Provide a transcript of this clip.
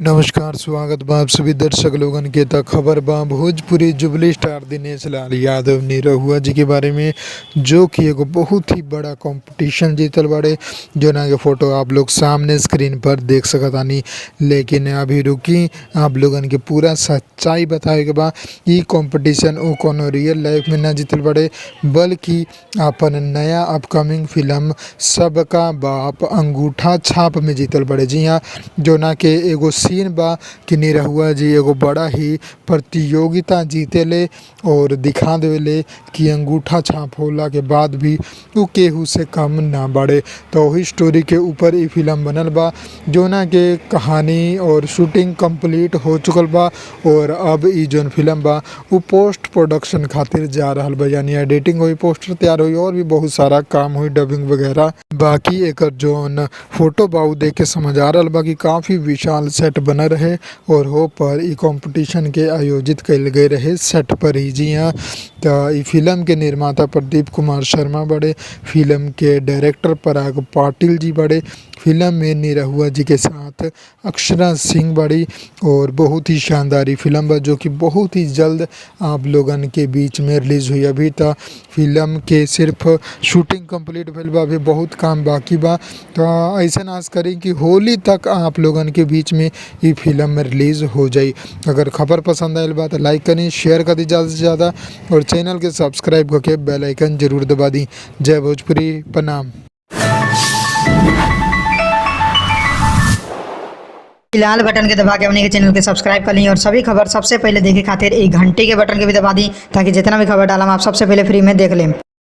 नमस्कार, स्वागत बा आप सभी दर्शक लोगन के। त खबर बा भोजपुरी जुबली स्टार दिनेश लाल यादव निरहुआ जी के बारे में, जो कि एगो बहुत ही बड़ा कंपटीशन जीतल बाड़े। जोना के फोटो आप लोग सामने स्क्रीन पर देख सकतानी। लेकिन अभी रुकी, आप लोगन के पूरा सच्चाई बतावे के बा। ई कंपटीशन ओ कोनो रियल लाइफ में ना जीतल बाड़े, बल्कि अपन नया अपकमिंग फिल्म सबका बाप अंगूठा छाप में जीतल बाड़े। जी हाँ, जोना के एगो सीन बा कि निरहुआ जी एगो बड़ा ही प्रतियोगिता जीतेले और दिखा देवेले कि अंगूठा छाप होला के बाद भी उ केहू से कम ना बाड़े। तो वही स्टोरी के ऊपर ई फिल्म बनल बा, जोना के कहानी और शूटिंग कंप्लीट हो चुकल बा। और अब ई जोन फिल्म बा उ पोस्ट प्रोडक्शन खातिर जा रहल बा, यानी एडिटिंग हुई, पोस्टर तैयार हुई और भी बहुत सारा काम हुई, डबिंग वगैरह। बाकी एकर जोन फोटो बा उ देख के समझ आ रहल बा कि काफ़ी विशाल सेट बना रहे और हो पर ई कंपटीशन के आयोजित कइल गए रहे सेट पर ही। जी हाँ, तो ई फिल्म के निर्माता प्रदीप कुमार शर्मा बड़े, फिल्म के डायरेक्टर पराग पाटिल जी बड़े, फिल्म में निरहुआ जी के साथ अक्षरा सिंह बड़ी। और बहुत ही शानदार ई फिल्म बा, जो कि बहुत ही जल्द आप लोगन के बीच में रिलीज़ हुई। अभी तक फिल्म के सिर्फ शूटिंग कंप्लीट भइल बा, अभी बहुत काम बाकी बा। तो ऐसा आस करी कि होली तक आप लोगन के बीच में ये फिल्म रिलीज़ हो जाई। अगर खबर पसंद आयल बा तो लाइक करी, शेयर कर दी ज़्यादा से ज़्यादा, और चैनल के सब्सक्राइब करके बेल आइकन जरूर दबा दी। जय भोजपुरी, प्रणाम। लाल बटन के दबा के अपने के चैनल के सब्सक्राइब कर ली और सभी खबर सबसे पहले देखे खातिर एक घंटी के बटन के भी दबा दी, ताकि जितना भी खबर डालम आप सबसे पहले फ्री में देख लें।